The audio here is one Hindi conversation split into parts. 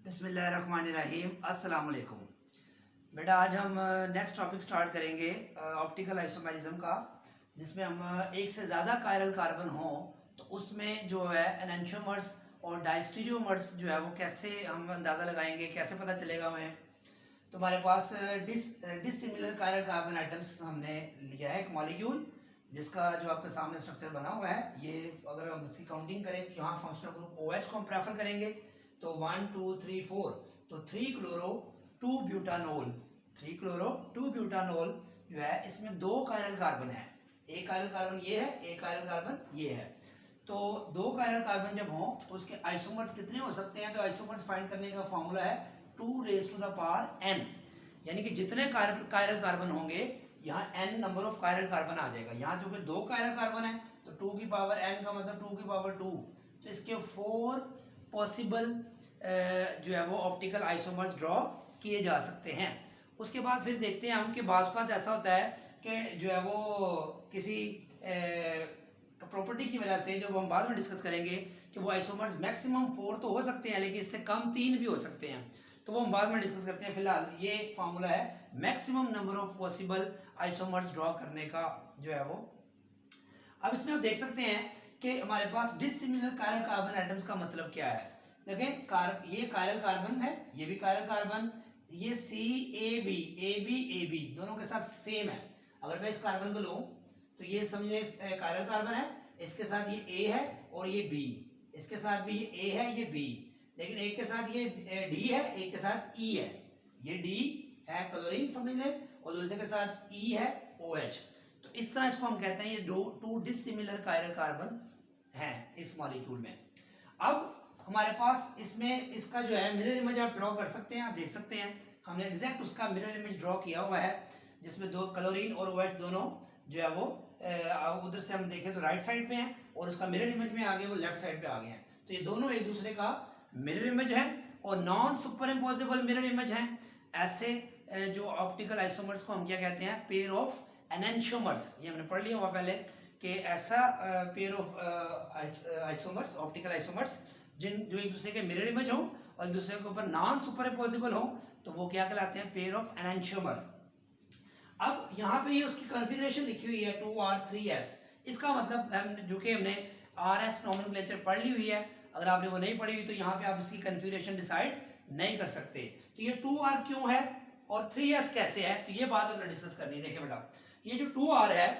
बिस्मिल्लाहिर्रहमानिर्रहीम। अस्सलाम वालेकुम। बेटा आज हम नेक्स्ट टॉपिक स्टार्ट करेंगे ऑप्टिकल आइसोमेरिज्म का, जिसमें हम एक से ज़्यादा कायरल कार्बन हो तो उसमें जो है एनेंटियोमर्स और डायस्टीरियोमर्स जो है वो कैसे हम अंदाज़ा लगाएंगे, कैसे पता चलेगा हमें। तो हमारे पास डिसिमिलर कायरल कार्बन आइटम्स हमने लिया है एक मॉलिक्यूल, जिसका जो आपके सामने स्ट्रक्चर बना हुआ है। ये अगर हम इसकी काउंटिंग करें तो यहाँ फंक्शनल ग्रुप OH को हम प्रेफर करेंगे। तो 1 2 3 4, तो 3 क्लोरो 2 ब्यूटानोल, 3 क्लोरो 2 ब्यूटानोल जो है इसमें दो कायरल कार्बन है। एक कायरल कार्बन ये है, एक कायरल कार्बन ये है। तो दो कायरल कार्बन जब हो तो उसके आइसोमर्स कितने हो सकते हैं? तो आइसोमर्स फाइंड करने का फॉर्मूला है 2 raise to the power n, यानी कि जितने कायरल कार्बन होंगे यहाँ n number of chiral carbon आ जाएगा। यहाँ जो कि दो कायरल कार्बन है तो 2 की पावर n का मतलब 2 की पावर 2, तो इसके 4 पॉसिबल जो है वो ऑप्टिकल आइसोमर्स ड्रॉ किए जा सकते हैं। उसके बाद फिर देखते हैं हम कि बाज़ औक़ात ऐसा होता है कि जो है वो किसी प्रॉपर्टी की वजह से, जो हम बाद में डिस्कस करेंगे, कि वो आइसोमर्स मैक्सिमम 4 तो हो सकते हैं लेकिन इससे कम 3 भी हो सकते हैं, तो वो हम बाद में डिस्कस करते हैं। फिलहाल ये फार्मूला है maximum number of possible isomers draw करने का जो है वो। अब इसमें आप देख सकते हैं कि हमारे पास डिसिमिलर कायरल कार्बन एटम्स का मतलब क्या है। देखें, ये कायरल कार्बन है, ये भी कायरल कार्बन, ये AB दोनों के साथ सेम है। अगर मैं इस कार्बन को लूं तो ये समझिए कायरल कार्बन है, इसके साथ ये A है और ये B, इसके साथ भी ये A है, ये B, लेकिन एक के साथ ये D है, एक के साथ E है। ये D है क्लोरीन फैमिली और दूसरे के साथ E है OH। तो इस तरह इसको हम कहते हैं ये टू डिसिमिलर कायरल कार्बन हैं इस मॉलिक्यूल में। अब हमारे पास इसमें इसका जो है मिरर इमेज आप ड्रॉ कर सकते हैं। आप देख सकते हैं हमने एग्जैक्ट उसका मिरर इमेज ड्रॉ किया हुआ है, जिसमें दो क्लोरीन और OH दोनों जो है वो उधर से हम देखें तो राइट साइड पे हैं और उसका मिरर इमेज में आगे वो लेफ्ट साइड पे आ गए हैं। तो ये दोनों एक दूसरे का मिरर इमेज है और non super imposable mirror image है। ऐसे जो ऑप्टिकल आइसोमर्स को हम क्या कहते हैं? Pair of enantiomers. ये हमने पढ़ लिया हुआ पहले कि ऐसा pair of isomers, optical isomers जो एक दूसरे के मिरर इमेज हो और दूसरे के ऊपर नॉन सुपरइम्पोजिबल हो, तो वो क्या कहलाते हैं? Pair of enantiomer. अब यहाँ पे ये उसकी कॉन्फ़िगरेशन लिखी हुई है 2R3S। इसका मतलब जो कि हमने RS नॉमेनक्लेचर पढ़ ली हुई है, अगर आपने वो नहीं पढ़ी हुई तो यहाँ पे आप इसकी कन्फिग्रेशन डिसाइड नहीं कर सकते। तो ये 2R क्यों है और 3S कैसे है, तो ये बात हमने डिस्कस करनी है। देखिए बेटा, ये जो 2R है,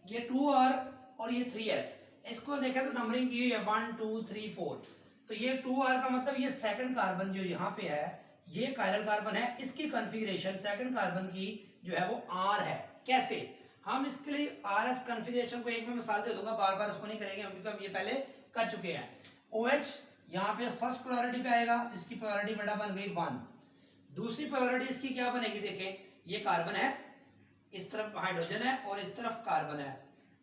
ये 2R और ये 3S, इसको देखें तो नंबरिंग की हुई है 1 2 3 4। तो ये 2R का मतलब ये सेकंड कार्बन जो यहाँ पे है ये कायरल कार्बन है। इसकी कॉन्फ़िगरेशन सेकंड कार्बन की जो है वो R है। कैसे? हम इसके लिए RS कॉन्फ़िगरेशन को एक में मिसाल दे दूंगा, बार बार उसको नहीं करेंगे क्योंकि हम ये पहले कर चुके हैं। OH यहाँ पे फर्स्ट प्रायोरिटी पे आएगा, इसकी प्रायोरिटी बेटा बन गई 1। दूसरी प्रायोरिटी इसकी क्या बनेगी? देखें, ये कार्बन है, इस तरफ हाइड्रोजन है और इस तरफ कार्बन है।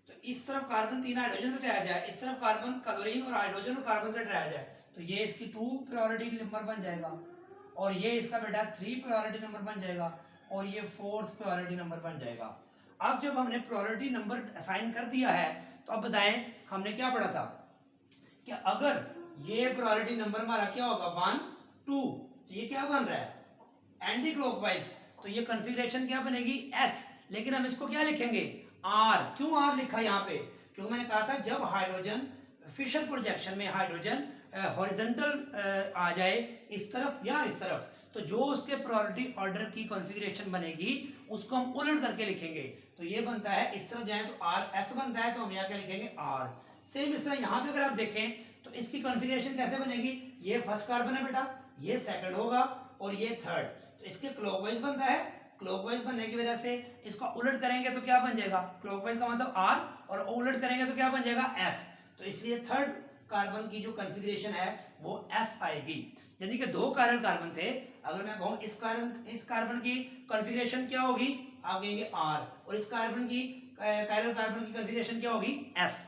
तो इस तरफ कार्बन 3 हाइड्रोजन से हटाया जाए, इस तरफ कार्बन क्लोरीन और हाइड्रोजन और कार्बन से हटाया जाए, तो ये इसकी 2 प्रायोरिटी नंबर बन जाएगा और ये इसका बेटा 3 प्रायोरिटी नंबर बन जाएगा और ये 4th प्रायोरिटी नंबर बन जाएगा। अब जब हमने प्रायोरिटी नंबर असाइन कर दिया है तो अब बताएं हमने क्या पढ़ा था कि अगर ये प्रायोरिटी नंबर हमारा क्या होगा 1 2, तो ये क्या बन रहा है? Anti clockwise. तो ये कॉन्फ़िगरेशन क्या बनेगी? S। लेकिन हम इसको क्या लिखेंगे? R। क्यों R लिखा यहाँ पे? क्योंकि मैंने कहा था जब हाइड्रोजन फिशर प्रोजेक्शन में हाइड्रोजन हॉरिजॉन्टल आ जाए इस तरफ या इस तरफ, तो जो उसके प्रायोरिटी ऑर्डर की कॉन्फ़िगरेशन बनेगी उसको हम उलट करके लिखेंगे। तो ये बनता है, इस तरफ जाए तो RS बनता है, तो हम यहाँ क्या लिखेंगे? R। सेम इस तरह यहाँ पे अगर आप देखें तो इसकी कॉन्फ़िगरेशन कैसे बनेगी? ये फर्स्ट कार्बन है बेटा, ये सेकंड होगा और ये थर्ड, तो इसके क्लॉकवाइज बनता है। क्लॉकवाइज बनने की वजह से इसका उलट करेंगे तो क्या बन जाएगा? क्लॉकवाइज का मतलब R और उलट करेंगे तो क्या बन जाएगा? S। तो इसलिए थर्ड कार्बन की जो कॉन्फ़िगरेशन है वो S आएगी। यानी कि दो कायरल कार्बन थे, अगर मैं कहूं इस कार्बन की कॉन्फ़िगरेशन क्या होगी? आप कहेंगे R, और इस कार्बन की कायरल कार्बन की कॉन्फ़िगरेशन क्या होगी? S।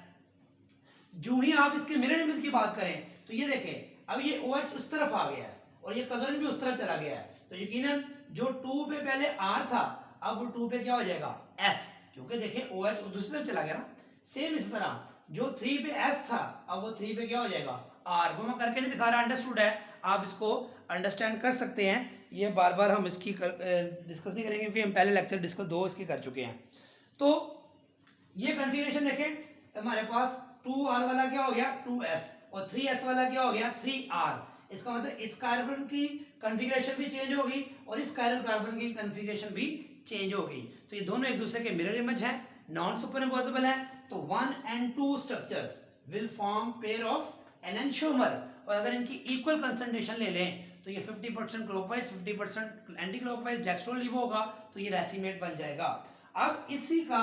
जो ही आप इसके मिरर इमेज की बात करें तो ये देखें, अब ये OH उस तरफ आ गया है और ये क्लोरीन भी उस तरफ चला गया है, तो यकीनन जो 2 पे पहले R था अब वो 2 पे क्या हो जाएगा? S, क्योंकि देखें OH दूसरी तरफ चला गया ना। सेम इस तरह जो 3 पे S था अब वो 3 पे क्या हो जाएगा? R। वो मैं करके नहीं दिखा रहा, अंडरस्टूड है। आप इसको अंडरस्टैंड कर सकते हैं। ये बार बार हम इसकी डिस्कस नहीं करेंगे क्योंकि हम पहले लेक्चर डिस्कस 2 इसके कर चुके हैं। तो ये कन्फिगरेशन देखें, हमारे पास 2r वाला क्या हो गया 2s और 3s वाला क्या हो गया 3r। इसका मतलब इस कार्बन की कन्फिगरेशन भी चेंज होगी और इस कायरल कार्बन की कन्फिगरेशन भी चेंज होगी। तो ये दोनों एक दूसरे के मिरर इमेज हैं, नॉन सुपरइम्पोजेबल है। तो 1 and 2 structure will form pair of enantiomer. और अगर इनकी इक्वल कंसंट्रेशन ले लें तो ये 50% क्लॉकवाइज 50% एंटी क्लॉकवाइज डेक्स्ट्रो लीवो होगा, तो ये रेसिमेट बन जाएगा। अब इसी का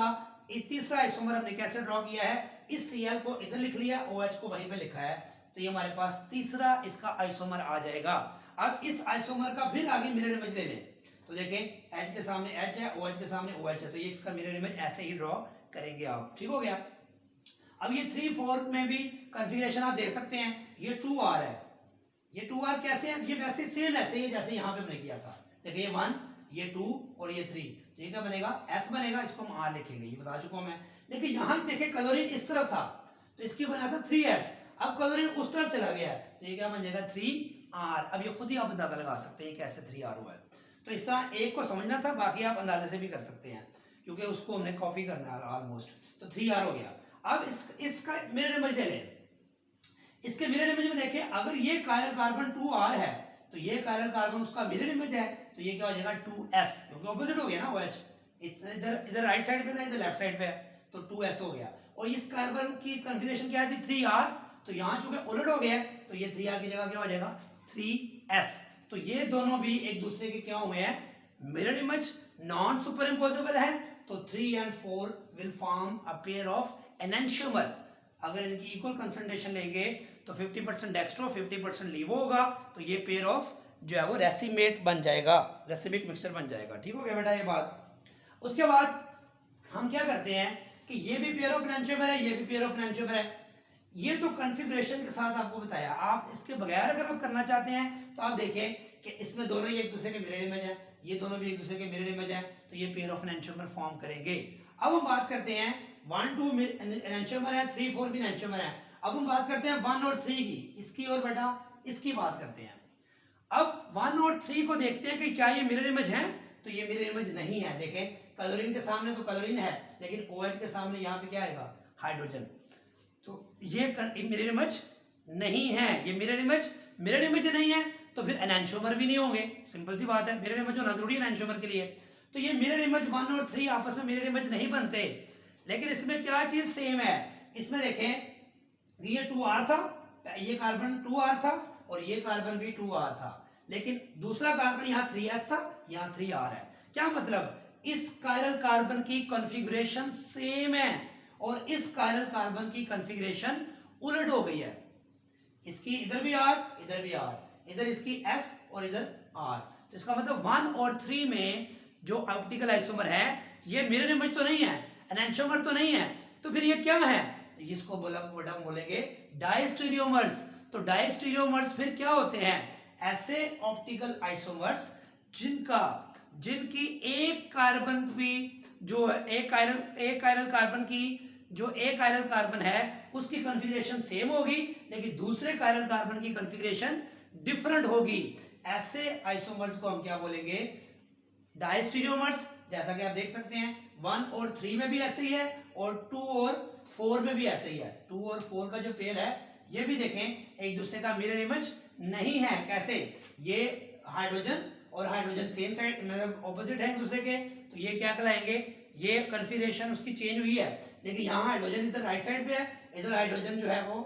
तीसरा आइसोमर हमने कैसे ड्रॉ किया है, इस Cl को इधर लिख लिया, OH को वहीं पे लिखा है, तो ये हमारे पास तीसरा इसका आइसोमर आ जाएगा। अब इस आइसोमर का फिर आगे मिरर इमेज ले लें, तो देखें H के सामने H है, OH के सामने OH है, तो ये इसका मिरर इमेज ऐसे ही ड्रॉ करेंगे आप। ठीक हो गया। अब ये 3-4 में भी कन्फिगरेशन आप देख सकते हैं, ये 2r है, ये 2r कैसे है, ये वैसे सेम ऐसे ही जैसे यहाँ पे हमने किया था। देखिए ये 1, ये 2 और ये 3, तो ये क्या बनेगा s बनेगा, इसको हम r लिखेंगे, ये बता चुका हूं मैं। लेकिन यहाँ देखिए क्लोरीन इस तरफ था तो इसकी बना था 3s, अब क्लोरीन उस तरफ चला गया है तो ये क्या बन जाएगा 3r। अब ये खुद ही आप अंदाजा लगा सकते हैं कैसे 3r हुआ है। तो इस तरह एक को समझना था, बाकी आप अंदाजे से भी कर सकते हैं क्योंकि उसको हमने कॉपी करना है ऑलमोस्ट। तो 3r हो गया। अब इसका मिरर इमेज ले लें, इसके मिरर इमेज में देखें, अगर ये कायरल कार्बन 2r है तो ये कायरल कार्बन उसका मिरर इमेज है, तो ये क्या हो जाएगा 2s, क्योंकि ऑपोजिट हो गया ना OH, इधर राइट साइड पे था, इधर लेफ्ट साइड पे है, तो 2s हो गया। और इस कार्बन की कन्फिगरेशन क्या थी 3r, तो यहाँ चूंकि उलट हो गया तो ये 3r की जगह क्या हो जाएगा 3s। तो ये दोनों भी एक दूसरे के क्या हुए हैं मिरर इमेज, नॉन सुपरइम्पोजेबल है, तो 3 and 4 will form a pair of enantiomer. अगर इनकी इक्वल कंसंट्रेशन लेंगे तो 50% डेक्स्ट्रो 50% लीवो होगा, तो ये पेयर ऑफ जो है वो रेसिमेट बन जाएगा, रेसिमिक मिक्सचर बन जाएगा। ठीक हो गया बेटा ये बात। उसके बाद हम क्या करते हैं कि ये भी पेयर ऑफ एनेंशियोमर है, ये भी पेयर एफ एनेंशियोमर है। ये तो कॉन्फ़िगरेशन के साथ आपको बताया, आप इसके बगैर अगर आप करना चाहते हैं तो आप देखें कि इसमें दोनों ही एक दूसरे के मिरर इमेज है, ये दोनों भी एक दूसरे के मिरर इमेज है, तो ये पेयर ऑफ एनेंशियोमर फॉर्म करेंगे। अब हम बात करते हैं 1-2 एनेंशियोमर है, 3-4 भी एनेंशियोमर है। अब हम बात करते हैं 1 और 3 की, इसकी और बेटा इसकी बात करते हैं। अब 1 और 3 को देखते हैं कि क्या ये मिरर इमेज है, तो ये मिरर इमेज नहीं है। देखें क्लोरीन के सामने तो क्लोरीन है, लेकिन OH के सामने यहाँ पे क्या आएगा हाइड्रोजन, तो ये मिरर इमेज नहीं है। ये मिरर इमेज नहीं है तो फिर एनेंशियोमर भी नहीं होंगे, सिंपल सी बात है, मिरर इमेज होना जरूरी है एनेंशियोमर के लिए। तो ये मिरर इमेज 1 और 3 आपस में मिरर इमेज नहीं बनते, लेकिन इसमें क्या चीज सेम है, इसमें देखें ये 2r था, ये कार्बन 2r था और ये कार्बन भी 2r था, लेकिन दूसरा कार्बन यहाँ 3s था, यहाँ 3r है। क्या मतलब, इस कायरल कार्बन की कॉन्फ़िगरेशन सेम है और इस कायरल कार्बन की कॉन्फ़िगरेशन उलट हो गई है। इसकी इधर भी r, इधर भी r, इधर इसकी s और इधर r। तो इसका मतलब 1 और 3 में जो ऑप्टिकल आइसोमर है ये मिरर इमेज तो नहीं है, एनेंशियोमर तो नहीं है, तो फिर ये क्या है, तो इसको बोलेंगे डायस्टीरियोमर्स। तो डायस्टीरियोमर्स फिर क्या होते हैं, ऐसे ऑप्टिकल आइसोमर्स जिनकी एक कार्बन भी जो एक कायरल कार्बन की जो एक कायरल कार्बन है उसकी कॉन्फ़िगरेशन सेम होगी, लेकिन दूसरे कायरल कार्बन की कॉन्फ़िगरेशन डिफरेंट होगी। ऐसे आइसोमर्स को हम क्या बोलेंगे डायस्टीरियोमर्स। जैसा कि आप देख सकते हैं 1 और 3 में भी ऐसे ही है और 2 और 4 में भी ऐसे ही है। 2 और 4 का जो पेयर है ये भी देखें एक दूसरे का मिरर इमेज नहीं है। कैसे, ये हाइड्रोजन और हाइड्रोजन सेम साइड मतलब ऑपोजिट है एक दूसरे के, तो ये क्या कहलाएंगे, ये कॉन्फ़िगरेशन उसकी चेंज हुई है, लेकिन यहाँ हाइड्रोजन इधर राइट साइड पे है, इधर हाइड्रोजन जो है वो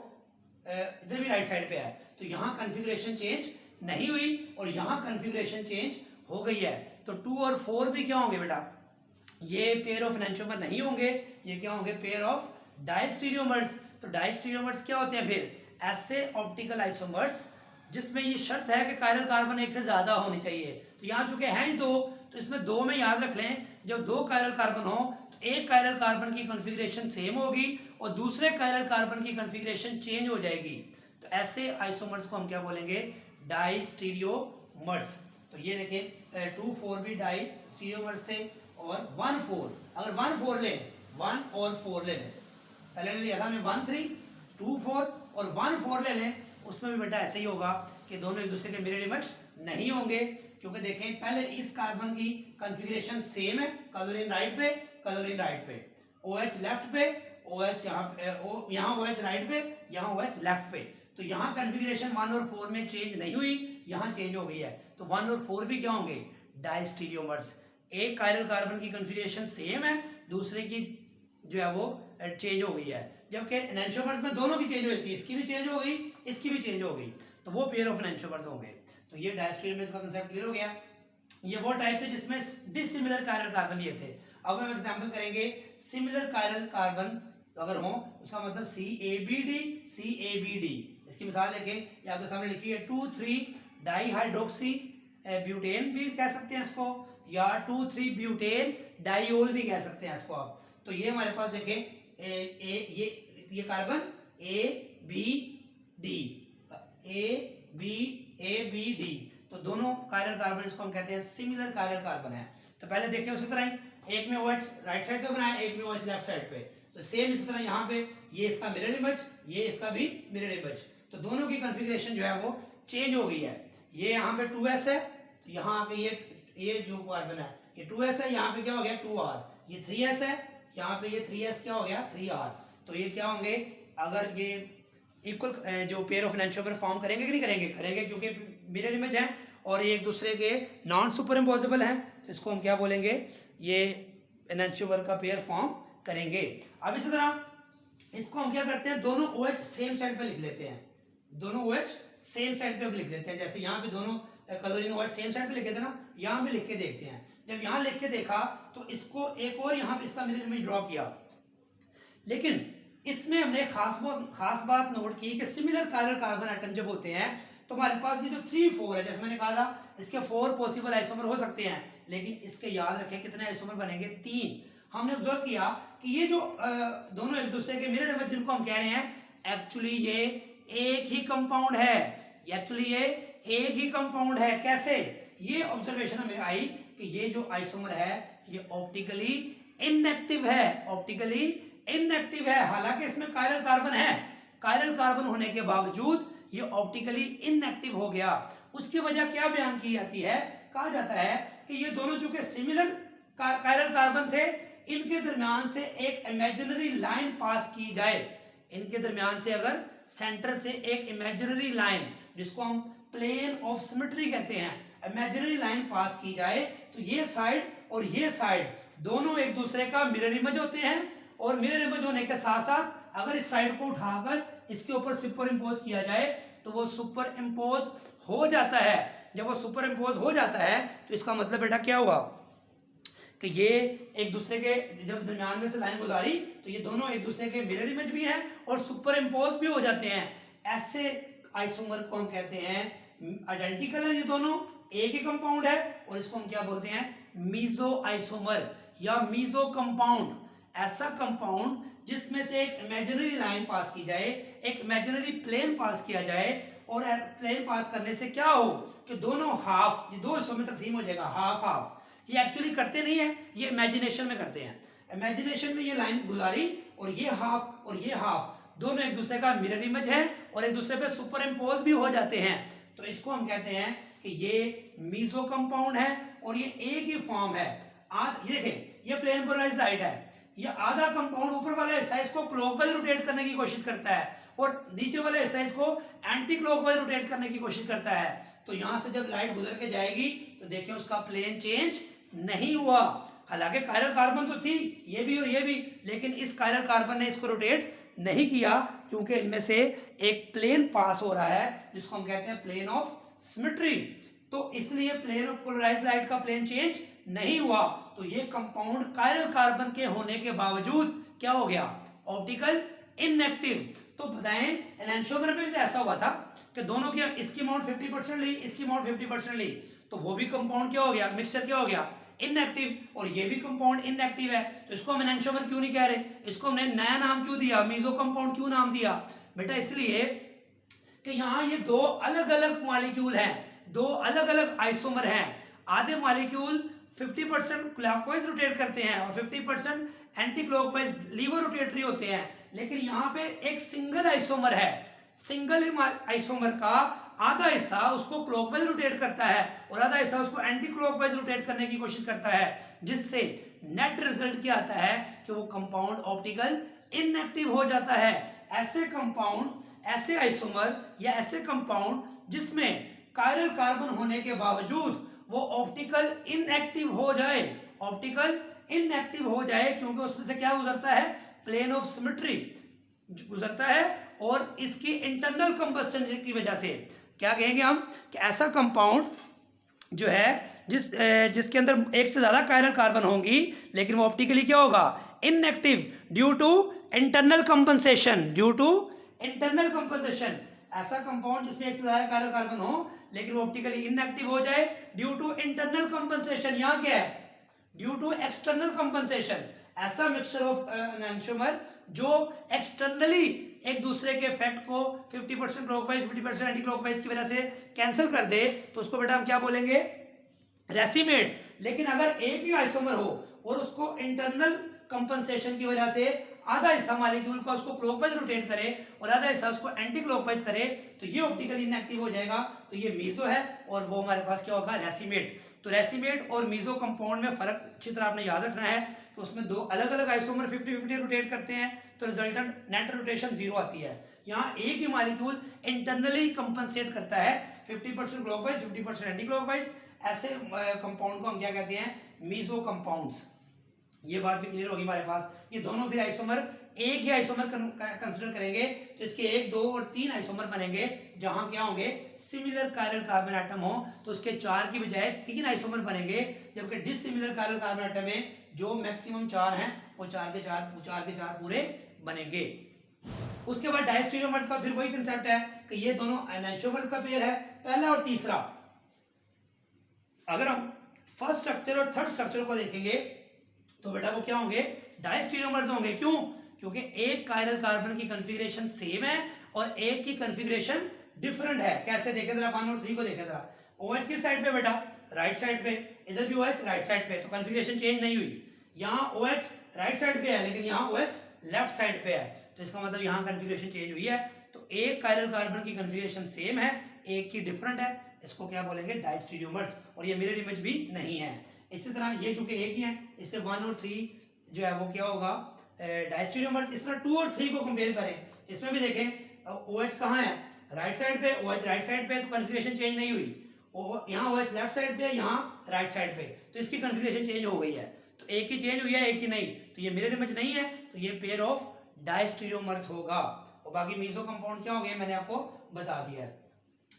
इधर भी राइट साइड पे है, तो यहाँ कॉन्फ़िगरेशन चेंज नहीं हुई और यहाँ कॉन्फ़िगरेशन चेंज हो गई है। तो 2 और 4 भी क्या होंगे बेटा, ये पेयर ऑफ एनेंशियोमर नहीं होंगे, ये क्या होंगे पेयर ऑफ डायस्टीरियोमर्स। तो डायस्टीरियोमर्स क्या होते हैं, फिर ऐसे ऑप्टिकल आइसोमर्स जिसमें ये शर्त है कि कायरल कार्बन एक से ज्यादा होनी चाहिए। तो यहाँ चूंकि है ही 2, तो इसमें 2 में याद रख लें, जब 2 कायरल कार्बन हो तो एक कायरल कार्बन की कॉन्फ़िगरेशन सेम होगी और दूसरे कायरल कार्बन की कॉन्फ़िगरेशन चेंज हो जाएगी। तो ऐसे आइसोमर्स को हम क्या बोलेंगे डायस्टीरियोमर्स। तो ये देखें 2-4 भी डायस्टीरियोमर्स थे और 1-4, अगर 1-4 लें 1 और 4 ले लें, पहले लिया था हमने 1-3 2-4 और 1-4 ले लें, उसमें भी बेटा ऐसे ही होगा कि दोनों एक दूसरे के मिरर इमेज नहीं होंगे, क्योंकि देखें पहले इस कार्बन की कॉन्फ़िगरेशन सेम है, कलर इन राइट पे, कलर इन राइट पे, OH लेफ्ट पे, OH यहाँ OH राइट पे, यहाँ OH लेफ्ट पे। तो यहाँ कॉन्फ़िगरेशन 1 और 4 में चेंज नहीं हुई, यहाँ चेंज हो गई है। तो 1 और 4 भी क्या होंगे, डायस्टीरियोमर्स। एक कायरल कार्बन की कॉन्फ़िगरेशन सेम है, दूसरे की जो है वो चेंज हो गई है, जबकि एनेंटियोमर्स में दोनों की चेंज हो जाती है, इसकी भी चेंज हो गई, इसकी भी चेंज हो गई, तो वो पेयर ऑफ एनेंटियोमर्स होंगे। तो ये डायस्टीरियोमर्स का कांसेप्ट क्लियर हो गया। ये वो टाइप थे जिसमें डिसिमिलर कायरल कार्बन लिए थे। अब हम एग्जांपल करेंगे सिमिलर कायरल कार्बन अगर हो, उसका मतलब CABD CABD। इसकी मिसाल देखें, ये आपके सामने लिखी है 2,3 डाइहाइड्रोक्सी ब्यूटेन भी कह सकते हैं इसको, या 2,3 ब्यूटेन डाइओल भी कह सकते हैं इसको आप। तो ये हमारे पास देखें ये कार्बन ABD ABD, तो दोनों कायरल कार्बन, इसको हम कहते हैं सिमिलर कायरल कार्बन है। तो पहले देखें उसी तरह ही, एक में OH राइट साइड पे बनाया, एक में OH लेफ्ट साइड पे, तो सेम इसी तरह यहाँ पे ये इसका मिरर इमेज, ये इसका भी मिरर इमेज, तो दोनों की कॉन्फ़िगरेशन जो है वो चेंज हो गई है। ये यहाँ पे 2s है, तो यहाँ आके ये जो कार्बन है ये 2s है, यहाँ पे क्या हो गया 2r, ये 3s है, यहाँ पे ये 3s क्या हो गया 3r। तो ये क्या होंगे, अगर ये इक्वल जो पेयर ऑफ एनेंटियोमर फॉर्म करेंगे कि नहीं करेंगे, करेंगे, क्योंकि मिरर इमेज है और ये एक दूसरे के नॉन सुपर इम्पोजिबल हैं, तो इसको हम क्या बोलेंगे, ये एनेंटियोमर का पेयर फॉर्म करेंगे। अब इसी तरह इसको हम क्या करते हैं, दोनों OH सेम साइड पे लिख लेते हैं, दोनों OH सेम साइड पे लिख देते हैं। जैसे यहाँ पे दोनों क्लोरीन OH सेम साइड पे लिखे थे ना, यहाँ भी लिख के देखते हैं। जब यहाँ लिख के देखा तो इसको एक और यहाँ पे इसका मिरर इमेज ड्रॉ किया, लेकिन इसमें हमने खास बात नोट की कि सिमिलर कायरल कार्बन एटम जब होते हैं तो हमारे पास ये जो 3-4 है, जैसे मैंने कहा था इसके 4 पॉसिबल आइसोमर हो सकते हैं, लेकिन इसके याद रखें कितने आइसोमर बनेंगे, 3। हमने ऑब्जर्व किया कि ये जो दोनों एक दूसरे के मिरर इमेज जिनको हम कह रहे हैं, एक्चुअली ये एक ही कंपाउंड है, एक्चुअली ये एक ही कंपाउंड है। कैसे, ये ऑब्जर्वेशन हमें आई कि ये जो आइसोमर है ये ऑप्टिकली इनएक्टिव है, ऑप्टिकली इनएक्टिव है। हालांकि इसमें कायरल कार्बन है, कायरल कार्बन होने के बावजूद ये ऑप्टिकली इनएक्टिव हो गया। उसकी वजह क्या बयान की जाती है, कहा जाता है कि ये दोनों जो कि सिमिलर कायरल कार्बन थे, इनके दरमियान से एक इमेजिनरी लाइन पास की जाए, इनके दरमियान से अगर सेंटर से एक इमेजिनरी लाइन, जिसको हम प्लेन ऑफ सिमेट्री कहते हैं, इमेजिनरी लाइन पास की जाए, तो ये साइड और ये साइड दोनों एक दूसरे का मिरर इमेज होते हैं। और मिरर इमेज होने के साथ साथ अगर इस साइड को उठाकर इसके ऊपर सुपर इम्पोज किया जाए तो वो सुपर इम्पोज हो जाता है। जब वो सुपर इम्पोज हो जाता है तो इसका मतलब बेटा क्या हुआ कि ये एक दूसरे के जब दरमियान में से लाइन गुजारी तो ये दोनों एक दूसरे के मिरर इमेज भी हैं और सुपर इम्पोज भी हो जाते हैं। ऐसे आइसोमर को हम कहते हैं आइडेंटिकल है, ये दोनों एक ही कंपाउंड है, और इसको हम क्या बोलते हैं, मीजो आइसोमर या मीजो कंपाउंड। ऐसा कंपाउंड जिसमें से एक इमेजिनरी लाइन पास की जाए, एक इमेजिनरी प्लेन पास किया जाए, और प्लेन पास करने से क्या हो कि दोनों हाफ, ये दो हिस्सों में तकसीम हो जाएगा, हाफ हाफ। ये एक्चुअली करते नहीं है, ये इमेजिनेशन में करते हैं। इमेजिनेशन में ये लाइन गुजारी और ये हाफ दोनों एक दूसरे का मिरर इमेज है और एक दूसरे पे सुपर इम्पोज भी हो जाते हैं। तो इसको हम कहते हैं कि ये मीजो कंपाउंड है और ये एक ही फॉर्म है। ये देखें, ये प्लेन पोलराइज्ड लाइट है, ये आधा कंपाउंड ऊपर वाला हिस्सा इसको क्लॉकवाइज रोटेट करने की कोशिश करता है और नीचे वाला हिस्सा इसको एंटी क्लॉकवाइज रोटेट करने की कोशिश करता है। तो यहां से जब लाइट गुजर के जाएगी तो देखिए उसका प्लेन चेंज नहीं हुआ। हालांकि कायरल कार्बन तो थी, ये भी और ये भी, लेकिन इस कायरल कार्बन ने इसको रोटेट नहीं किया क्योंकि इनमें से एक प्लेन पास हो रहा है जिसको हम कहते हैं प्लेन ऑफ सिमेट्री। तो इसलिए प्लेन ऑफ पोलराइज्ड लाइट का प्लेन चेंज नहीं हुआ। तो ये कंपाउंड कायरल कार्बन के होने के बावजूद क्या हो गया, ऑप्टिकल इनएक्टिव। तो बताएं एनेंटियोमर में भी ऐसा हुआ था कि दोनों की, इसकी अमाउंट 50% ली, इसकी अमाउंट 50% ली, तो वो भी कंपाउंड क्या हो गया, मिक्सचर क्या हो गया, इनएक्टिव, और ये भी कंपाउंड इनएक्टिव है। तो इसको हम एनेंटियोमर क्यों नहीं कह रहे, इसको हमने नया नाम क्यों दिया, मीजो कंपाउंड क्यों नाम दिया बेटा, इसलिए कि यहाँ ये दो अलग अलग मॉलिक्यूल हैं, दो अलग अलग आइसोमर हैं। आधे मॉलिक्यूल 50% क्लॉकवाइज रोटेट करते हैं और 50% एंटी क्लॉकवाइज लीवर रोटेटरी होते हैं, लेकिन यहाँ पे एक सिंगल आइसोमर है सिंगल आइसोमर का आधा हिस्सा उसको क्लॉकवाइज रोटेट करता है और आधा हिस्सा उसको एंटी क्लॉकवाइज रोटेट करने की कोशिश करता है, जिससे नेट रिजल्ट क्या आता है कि वो कंपाउंड ऑप्टिकल इनएक्टिव हो जाता है। ऐसे कंपाउंड, ऐसे आइसोमर या ऐसे कंपाउंड जिसमें कायरल कार्बन होने के बावजूद वो ऑप्टिकल इनएक्टिव हो जाए, ऑप्टिकल इनएक्टिव हो जाए, क्योंकि उसमें से क्या गुजरता है, प्लेन ऑफ सिमेट्री गुजरता है, और इसकी इंटरनल कंबस्टन की वजह से क्या कहेंगे हम कि ऐसा कंपाउंड जो है जिसके अंदर एक से ज्यादा कायरल कार्बन होंगी, लेकिन वो ऑप्टिकली क्या होगा, inactive due to internal compensation, due to internal compensation. ऐसा कंपाउंड जिसमें एक से ज्यादा कायरल कार्बन हो लेकिन वो ऑप्टिकली इनएक्टिव हो जाए ड्यू टू इंटरनल कंपनसेशन। यहाँ क्या है, ड्यू टू एक्सटर्नल कंपनसेशन। ऐसा मिक्सचर ऑफ एनांटियोमर जो एक्सटर्नली एक दूसरे के इफेक्ट को 50% क्लॉकवाइज 50% एंटी क्लॉकवाइज की वजह से कैंसिल कर दे, तो उसको बेटा हम क्या बोलेंगे, रेसिमेट। लेकिन अगर एक ही आइसोमर हो और उसको इंटरनल कंपनसेशन की वजह से आधा हिस्सा मॉलिक्यूल का उसको क्लॉकवाइज रोटेट करे और आधा हिस्सा उसको एंटी क्लॉकवाइज करे, तो ये ऑप्टिकली इनएक्टिव हो जाएगा। तो ये मीजो है और वो हमारे पास क्या होगा, रेसिमेट। तो रेसिमेट और मीजो कंपाउंड में फर्क अच्छी तरह आपने याद रखना है। तो उसमें दो अलग अलग आइसोमर 50-50 रोटेट करते हैं, तो रिजल्टेंट नेट रोटेशन 0 आती है। यहाँ एक ही मॉलिक्यूल इंटरनली कंपनसेट करता है 50% क्लॉकवाइज 50% एंटी क्लॉकवाइज। ऐसे कंपाउंड को हम क्या कहते हैं, मीजो कंपाउंड्स। ये बात भी क्लियर होगी हमारे पास। ये दोनों फिर आइसोमर एक ही आइसोमर कंसीडर करेंगे, तो इसके 1, 2 और 3 आइसोमर बनेंगे, जहां क्या होंगे, सिमिलर कायरल कार्बन एटम हो, तो उसके 4 की बजाय 3 आइसोमर बनेंगे, जबकि डिसिमिलर कायरल कार्बन एटम में जो मैक्सिमम 4 हैं वो 4 के 4 पूरे बनेंगे। उसके बाद डायस्टीरियोमर्स का फिर वही कंसेप्ट है कि ये दोनों एनांटियोमर का पेयर है, पहला और तीसरा। अगर हम फर्स्ट स्ट्रक्चर और थर्ड स्ट्रक्चर को देखेंगे तो बेटा वो क्या होंगे, डायस्टीरियोमर्स होंगे। क्यों, क्योंकि एक कायरल कार्बन की कॉन्फ़िगरेशन सेम है और एक की कॉन्फ़िगरेशन डिफरेंट है। कैसे देखे जरा, 1 और 3 को देखे जरा। OH किस साइड पे बेटा, राइट साइड पे, इधर भी OH राइट साइड पे, तो कॉन्फ़िगरेशन चेंज नहीं हुई। यहाँ OH राइट साइड पे है लेकिन यहाँ OH लेफ्ट साइड पे है, तो इसका मतलब यहाँ कॉन्फ़िगरेशन चेंज हुई है। तो एक कायरल कार्बन की कॉन्फ़िगरेशन सेम है, एक की डिफरेंट है, इसको क्या बोलेंगे, डायस्टीरियोमर्स। और ये मिरर इमेज भी नहीं है। इसी तरह ये चूंकि एक ही है, इसलिए 1 और 3 जो है वो क्या होगा, डायस्टीरियोमर्स। इस तरह 2 और 3 को कंपेयर करें, इसमें भी देखें OH कहाँ है, राइट साइड पे, OH राइट साइड पे, तो कॉन्फ़िगरेशन चेंज नहीं हुई। यहाँ OH लेफ्ट साइड पे, यहाँ राइट साइड पे, तो इसकी कॉन्फ़िगरेशन चेंज हो गई है। तो एक की चेंज हुई है, एक की नहीं, तो ये मिरर इमेज नहीं है, तो ये पेयर ऑफ डायस्टीरियोमर्स होगा। और बाकी मीजो कंपाउंड क्या हो गए मैंने आपको बता दिया है।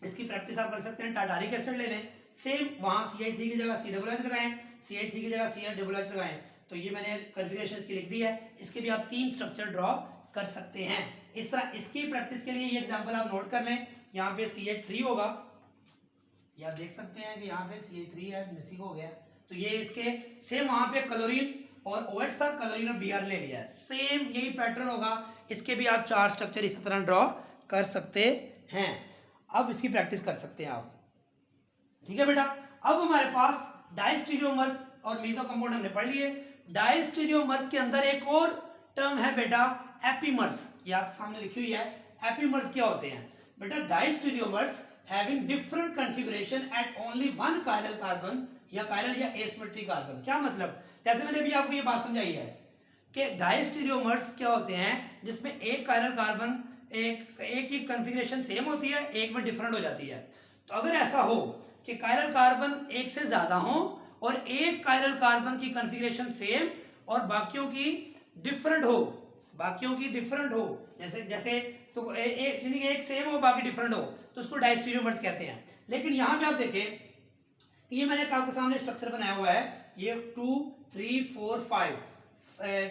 इसकी प्रैक्टिस आप कर सकते हैं, टाटारिक एसिड ले लें, सेम वहां CH3 की जगह COOH लगाएं, CH3 की जगह COOH लगाएं, तो ये मैंने कॉन्फ़िगरेशन इसकी लिख दी है। इसके भी आप 3 स्ट्रक्चर ड्रॉ कर सकते हैं। इस तरह इसकी प्रैक्टिस के लिए ये एग्जांपल आप नोट कर लें। यहाँ पे CH3 होगा, ये आप देख सकते हैं कि यहाँ पे CH3 है, मिसिंग हो गया, तो ये इसके सेम वहां पे क्लोरीन और OH था, क्लोरीन और Br ले लिया है, सेम यही पैटर्न होगा। इसके भी आप 4 स्ट्रक्चर इसी तरह ड्रॉ कर सकते हैं। अब इसकी प्रैक्टिस कर सकते हैं आप, ठीक है बेटा। अब हमारे पास डायस्टीरियोमर्स और मीजो कंपाउंड हमने पढ़ लिए। डायस्टीरियोमर्स के अंदर एक और टर्म है बेटा, एपीमर्स। ये आपके सामने लिखी हुई है। एपीमर्स क्या होते हैं बेटा, diastereomers having different configuration at only 1 chiral carbon या कायरल या एसिमेट्रिक कार्बन। क्या मतलब, जैसे मैंने अभी आपको ये बात समझाई है कि डायस्टीरियोमर्स क्या होते हैं जिसमें एक कायरल कार्बन एक ही कॉन्फ़िगरेशन सेम होती है, एक में डिफरेंट हो जाती है। तो अगर ऐसा हो कि कायरल कार्बन एक से ज्यादा हो और एक कायरल कार्बन की कॉन्फ़िगरेशन सेम और बाकियों की डिफरेंट हो, बाकियों की डिफरेंट हो, जैसे तो एक सेम हो बाकी डिफरेंट हो, तो उसको डायस्टीरियोमर्स कहते हैं। लेकिन यहाँ पे आप देखें, ये मैंने आपके सामने स्ट्रक्चर बनाया हुआ है, ये 2 3 4 5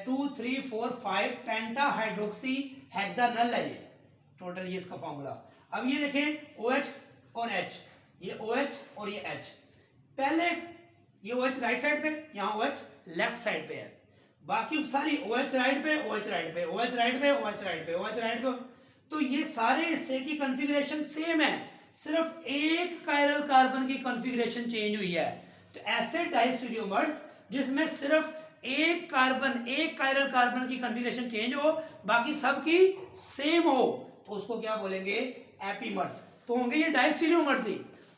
2 3 4 5 पेंटा हाइड्रोक्सी हेक्सानल है, ये टोटल ये इसका फॉर्मूला। अब ये देखें OH और H, ये OH और ये H, पहले ये OH राइट साइड पे, यहाँ OH लेफ्ट साइड पे है, बाकी सारी OH राइट पे, OH राइट पे, OH राइट पे, OH राइट पे, OH राइट पे। तो ये सारे हिस्से की कॉन्फ़िगरेशन सेम है, सिर्फ एक कायरल कार्बन की कॉन्फ़िगरेशन चेंज हुई है। तो ऐसे डायस्टीरियोमर्स जिसमें सिर्फ एक कायरल कार्बन की कॉन्फ़िगरेशन चेंज हो, बाकी सब की सेम हो, उसको क्या बोलेंगे, एपीमर्स। तो होंगे ये डायस्टीरियोमर्स ही।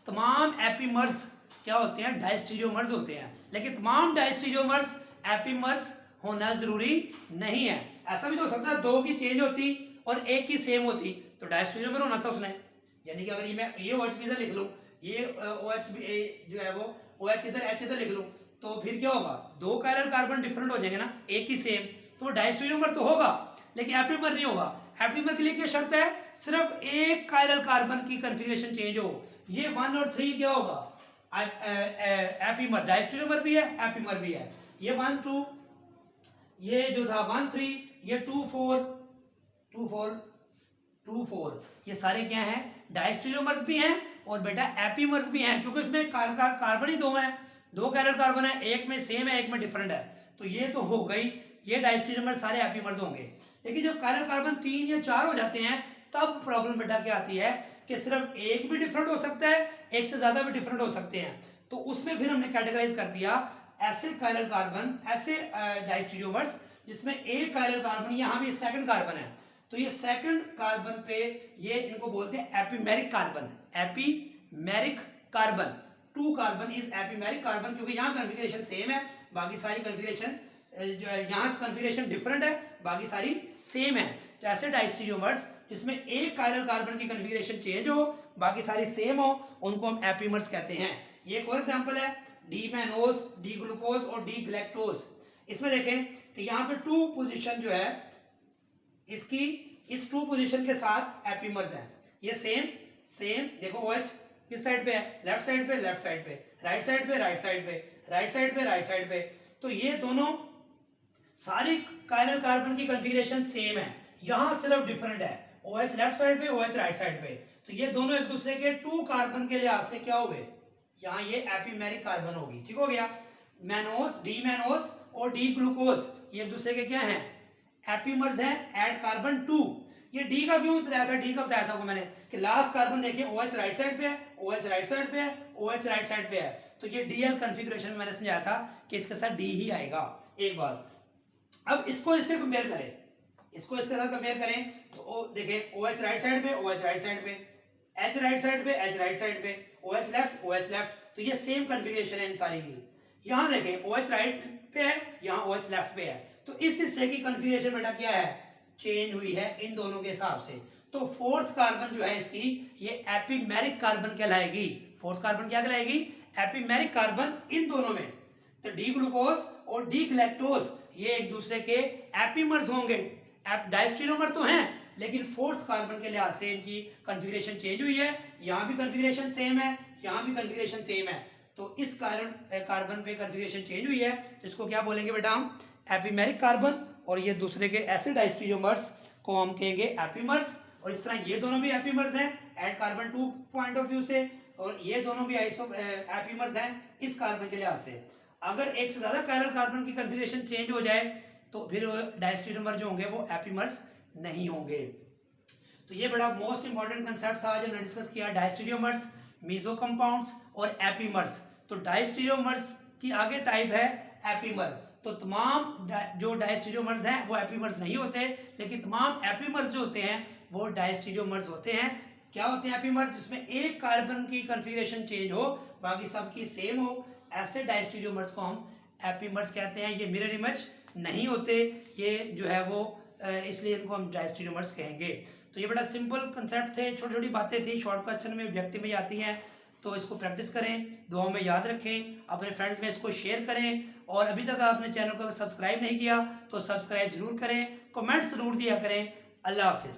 तमाम एपीमर्स क्या होते हैं, डायस्टीरियोमर्स होते हैं, लेकिन तमाम डायस्टीरियोमर्स एपीमर्स होना जरूरी नहीं है। ऐसा भी तो हो सकता है दो की चेंज होती और एक की सेम होती, तो डायस्टीरियोमर होना था उसने। यानी कि अगर ये मैं ये OH इधर लिख लूं, ये OH जो है वो OH इधर H इधर लिख लूं, तो फिर क्या होगा, दो कायरल कार्बन डिफरेंट हो जाएंगे ना, एक ही सेम, तो वो डायस्टीरियोमर तो होगा लेकिन एपीमर नहीं होगा। एपीमर के लिए क्या शर्त है, सिर्फ एक कायरल कार्बन की कॉन्फ़िगरेशन चेंज हो। ये 1 और 3 क्या होगा, एपीमर। डायस्टीरियोमर भी है, एपीमर भी है। ये 1 2, ये जो था 1 3, ये 2 4 2 4 2 4, ये सारे क्या हैं, डायस्टीरियोमर्स भी हैं और बेटा एपीमर्स भी हैं, क्योंकि इसमें कार्बन ही दो हैं, दो कायरल कार्बन है, एक में सेम है एक में डिफरेंट है, तो ये तो हो गई, ये डायस्टीरियोमर सारे एपीमर्स होंगे। लेकिन जब कायरल कार्बन 3 या 4 हो जाते हैं तब प्रॉब्लम बेटा क्या आती है कि सिर्फ एक भी डिफरेंट हो सकता है, एक से ज्यादा भी डिफरेंट हो सकते हैं। तो उसमें फिर हमने कैटेगराइज कर दिया ऐसे कायरल कार्बन, ऐसे डायस्टीरियोमर्स जिसमें एक कायरल कार्बन, यहाँ भी सेकंड कार्बन है, तो ये सेकंड कार्बन पे ये इनको बोलते हैं epimeric carbon. Epimeric carbon, 2 carbon is epimeric carbon, क्योंकि यहाँ कॉन्फ़िगरेशन सेम है, बाकी सारी कॉन्फ़िगरेशन जो है यहाँ कॉन्फ़िगरेशन डिफरेंट है, बाकी सारी सेम है। तो ऐसे डायस्टीरियोमर्स जिसमें एक कायरल कार्बन की कॉन्फ़िगरेशन चेंज हो, बाकी सारी सेम हो, उनको हम एपीमर्स कहते हैं। ये एक और एग्जांपल है, डी मैनोज, डी ग्लूकोज और डी ग्लैक्टोज। इसमें देखें कि यहाँ पे 2 पोजीशन जो है इसकी, इस 2 पोजीशन के साथ एपीमर्स हैं। ये सेम देखो OH किस साइड पे है, लेफ्ट साइड पे, लेफ्ट साइड पे, राइट साइड पे, राइट साइड पे, राइट साइड पे, राइट साइड पे, तो ये दोनों सारी कायरल कार्बन की कॉन्फ़िगरेशन सेम है, यहां सिर्फ डिफरेंट है, OH लेफ्ट साइड पे, OH राइट साइड पे, तो ये दोनों एक दूसरे के 2 कार्बन के लिहाज से क्या हो गए, यहाँ ये एपीमेरिक कार्बन होगी। ठीक हो गया। मैनोज, डी मैनोज और डी ग्लूकोज ये एक दूसरे के क्या हैं, एपीमर्स हैं एट कार्बन 2। ये डी का क्यों बताया था, डी का बताया था आपको मैंने कि लास्ट कार्बन देखिए OH राइट साइड पे है, OH राइट साइड पे है, OH राइट साइड पे है, तो ये डीएल कॉन्फ़िगरेशन में मैंने समझाया था कि इसके साथ डी ही आएगा एक बार। अब इसको इससे कंपेयर करें, इसको इसके साथ कंपेयर करें तो देखें OH राइट साइड पे, OH राइट साइड पे, H राइट साइड पे, H राइट साइड पे, OH लेफ्ट, OH लेफ्ट, तो ये सेम कॉन्फ़िगरेशन है इन सारी की। यहाँ देखें OH राइट पे है, यहाँ OH लेफ्ट पे है, तो इस हिस्से की कॉन्फ़िगरेशन बेटा क्या है, चेंज हुई है इन दोनों के हिसाब से। तो फोर्थ कार्बन जो है इसकी ये एपीमेरिक कार्बन कहलाएगी। फोर्थ कार्बन क्या कहलाएगी, एपीमेरिक कार्बन इन दोनों में। तो डी ग्लूकोज और डी ग्लैक्टोज ये एक दूसरे के एपीमर्स होंगे, डायस्टीरियोमर तो हैं लेकिन फोर्थ कार्बन के लिहाज से इनकी कॉन्फ़िगरेशन चेंज हुई है, यहाँ भी कॉन्फ़िगरेशन सेम है, यहाँ भी कॉन्फ़िगरेशन सेम है, तो इस कारण कार्बन पे कॉन्फ़िगरेशन चेंज हुई है, तो इसको क्या बोलेंगे बेटा हम, एपीमेरिक कार्बन। और ये दूसरे के ऐसे डायस्टीरियोमर्स को हम कहेंगे एपीमर्स। और इस तरह ये दोनों भी एपीमर्स हैं at carbon 2 point of view से, और ये दोनों भी आइसो एपीमर्स हैं इस कार्बन के लिहाज से। अगर एक से ज्यादा कायरल कार्बन की कॉन्फ़िगरेशन चेंज हो जाए तो फिर डायस्टीरियोमर जो होंगे वो एपीमर्स नहीं होंगे। तो ये बड़ा मोस्ट इंपॉर्टेंट कंसेप्ट था जो हमने डिस्कस किया, डायस्टीरियोमर्स, मेसो कंपाउंड्स और एपीमर्स। तो डायस्टीरियोमर्स की आगे टाइप है एपीमर। तो तमाम जो डायस्टीरियोमर्स हैं वो एपीमर्स नहीं होते, लेकिन तमाम एपीमर्स जो होते हैं वो डायस्टीरियोमर्स होते हैं। क्या होते हैं एपीमर्स, जिसमें एक कार्बन की कॉन्फ़िगरेशन चेंज हो बाकी सबकी सेम हो, ऐसे डायस्टीरियोमर्स को हम एपीमर्स कहते हैं। ये मिरर इमेज नहीं होते, ये जो है वो इसलिए इनको हम डायस्टीरियोमर्स कहेंगे। तो ये बड़ा सिंपल कंसेप्ट थे, छोटी छोटी बातें थी, शॉर्ट क्वेश्चन में ऑब्जेक्टिव में आती हैं, तो इसको प्रैक्टिस करें, दुआओं में याद रखें, अपने फ्रेंड्स में इसको शेयर करें, और अभी तक आपने चैनल को सब्सक्राइब नहीं किया तो सब्सक्राइब जरूर करें, कमेंट जरूर दिया करें। अल्लाह हाफिज।